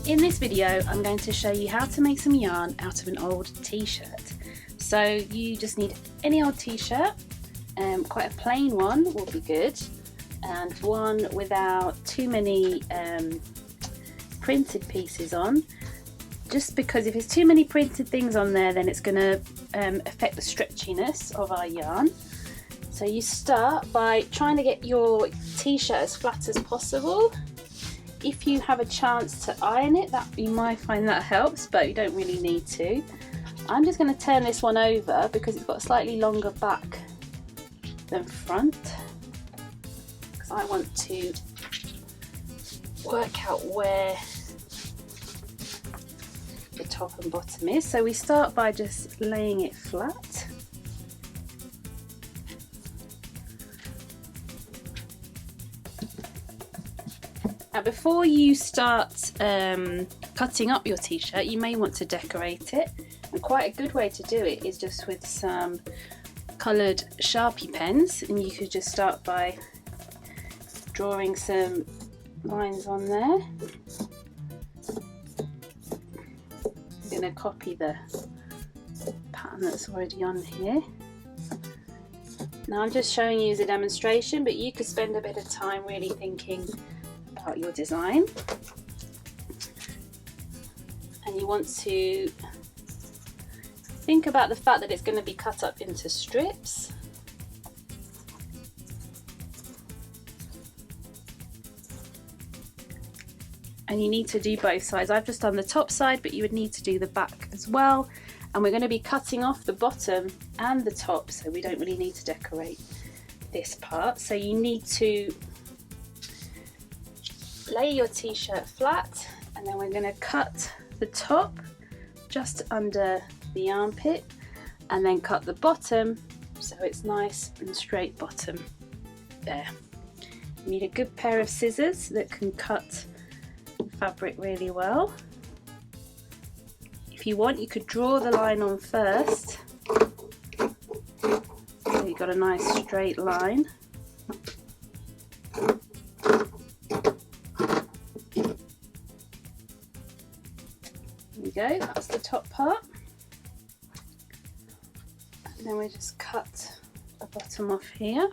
In this video, I'm going to show you how to make some yarn out of an old t-shirt. So you just need any old t-shirt, quite a plain one will be good, and one without too many printed pieces on, just because if there's too many printed things on there, then it's going to affect the stretchiness of our yarn. So you start by trying to get your t-shirt as flat as possible. If you have a chance to iron it, that you might find that helps, but you don't really need to. I'm just going to turn this one over because it's got a slightly longer back than front, because I want to work out where the top and bottom is. So we start by just laying it flat. Now before you start cutting up your t-shirt, you may want to decorate it, and quite a good way to do it is just with some coloured Sharpie pens, and you could just start by drawing some lines on there. I'm going to copy the pattern that's already on here. Now I'm just showing you as a demonstration, but you could spend a bit of time really thinking about your design, and you want to think about the fact that it's going to be cut up into strips. And you need to do both sides. I've just done the top side, but you would need to do the back as well, and we're going to be cutting off the bottom and the top, so we don't really need to decorate this part. So you need to lay your t-shirt flat, and then we're going to cut the top just under the armpit, and then cut the bottom so it's nice and straight bottom there. You need a good pair of scissors that can cut fabric really well. If you want, you could draw the line on first, so you've got a nice straight line. Go, that's the top part, and then we just cut the bottom off here.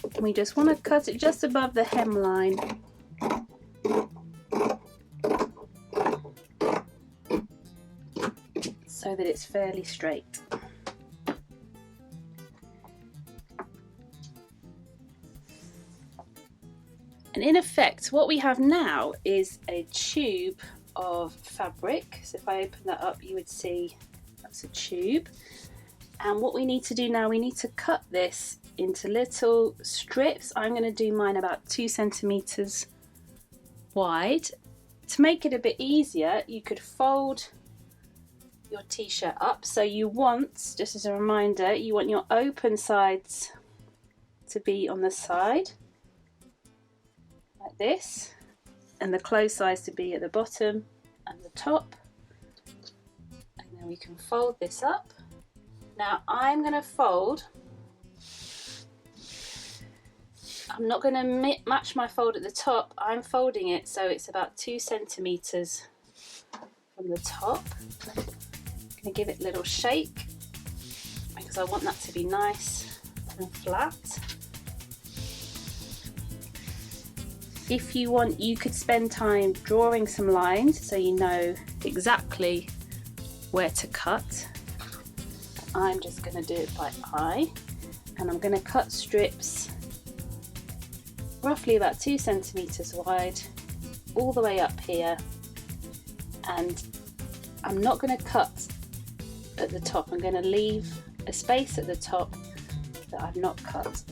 And we just want to cut it just above the hemline, so that it's fairly straight. And in effect, what we have now is a tube of fabric. So if I open that up, you would see that's a tube. And what we need to do now, we need to cut this into little strips. I'm going to do mine about 2 centimeters wide. To make it a bit easier, you could fold your t-shirt up. So you want, just as a reminder, you want your open sides to be on the side, like this, and the closed sides to be at the bottom and the top, and then we can fold this up. Now I'm going to fold, I'm not going to match my fold at the top, I'm folding it so it's about 2 centimeters from the top. I'm going to give it a little shake because I want that to be nice and flat. If you want, you could spend time drawing some lines so you know exactly where to cut. I'm just going to do it by eye, and I'm going to cut strips roughly about 2 centimeters wide all the way up here, and I'm not going to cut at the top. I'm going to leave a space at the top that I've not cut.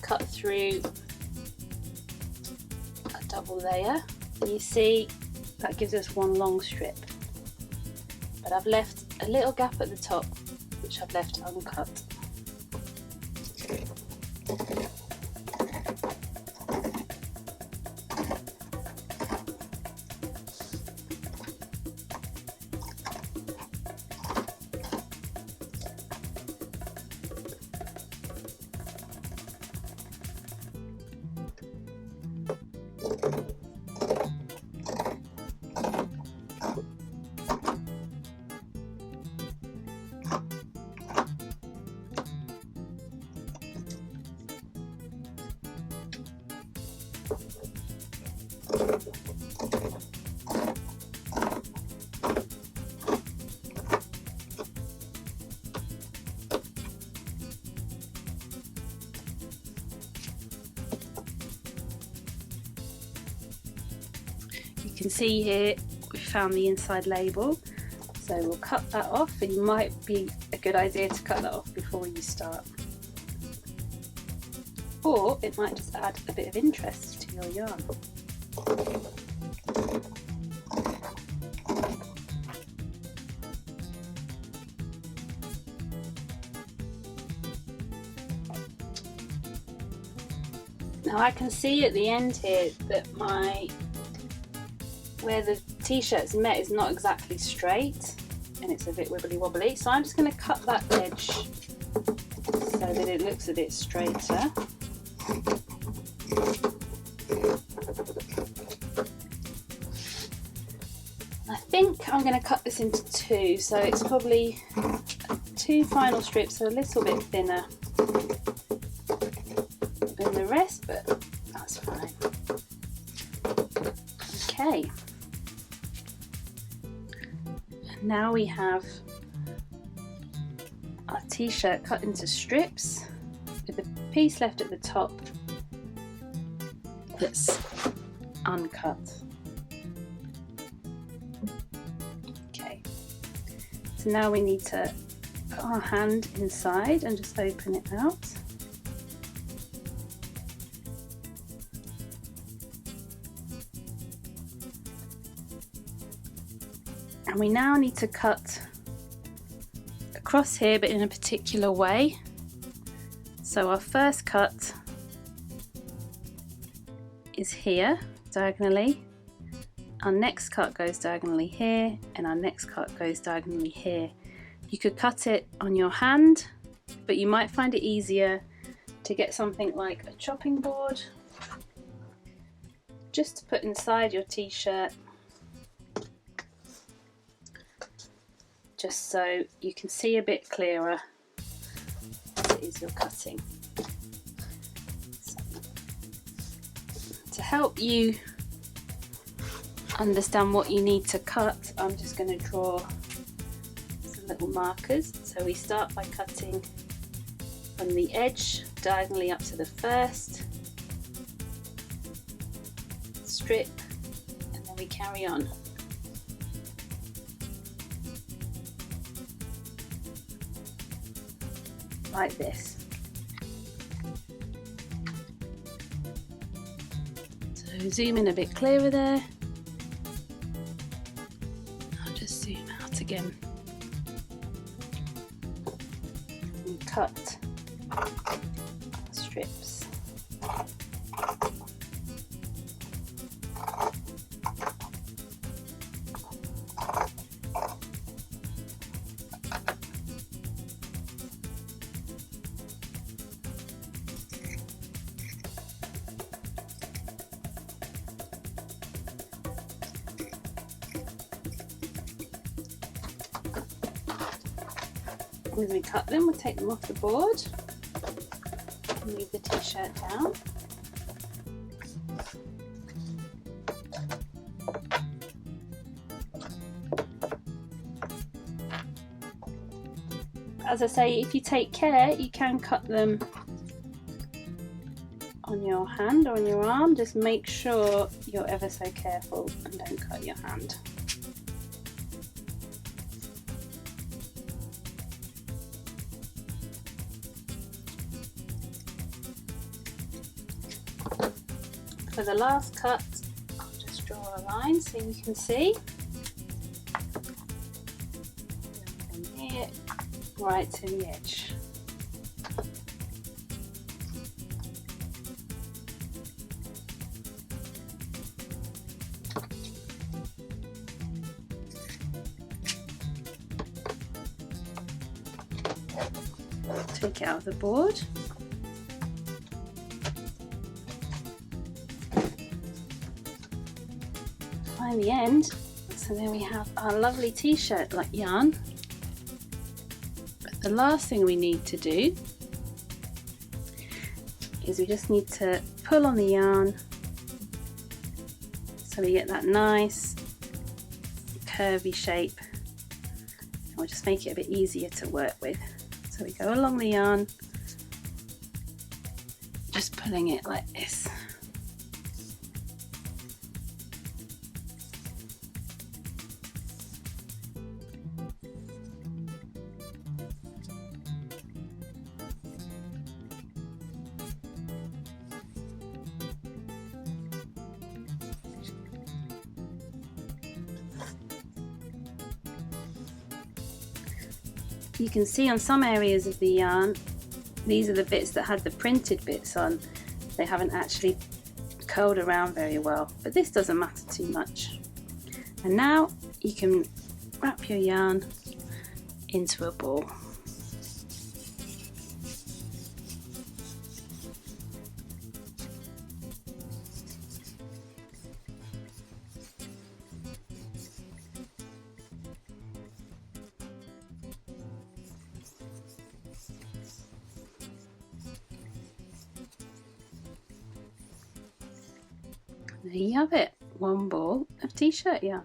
Cut through a double layer, and you see that gives us one long strip, but I've left a little gap at the top which I've left uncut. You can see here we found the inside label, so we'll cut that off, and it might be a good idea to cut that off before you start, or it might just add a bit of interest to your yarn. Now I can see at the end here that where the t-shirt's met is not exactly straight and it's a bit wibbly wobbly, so I'm just going to cut that edge so that it looks a bit straighter. I think I'm going to cut this into two, so it's probably two final strips, so a little bit thinner than the rest, but that's fine. Okay. Now we have our t-shirt cut into strips with a piece left at the top that's uncut. Okay, so now we need to put our hand inside and just open it out. And we now need to cut across here, but in a particular way. So our first cut is here, diagonally. Our next cut goes diagonally here, and our next cut goes diagonally here. You could cut it on your hand, but you might find it easier to get something like a chopping board, just to put inside your t-shirt, just so you can see a bit clearer what it is you're cutting. So, to help you understand what you need to cut, I'm just going to draw some little markers. So we start by cutting from the edge diagonally up to the first strip, and then we carry on. Like this. So zoom in a bit clearer there. I'll just zoom out again. And cut strips. As we cut them, we'll take them off the board and move the t-shirt down. As I say, if you take care, you can cut them on your hand or on your arm. Just make sure you're ever so careful and don't cut your hand. For the last cut, I'll just draw a line so you can see. it right to the edge. Take it out of the board. Find the end. So then we have our lovely t-shirt like yarn. But the last thing we need to do is we just need to pull on the yarn so we get that nice curvy shape. And we'll just make it a bit easier to work with. So we go along the yarn, just pulling it like this. You can see on some areas of the yarn, these are the bits that had the printed bits on. They haven't actually curled around very well, but this doesn't matter too much. And now you can wrap your yarn into a ball. There you have it, one ball of t-shirt yarn.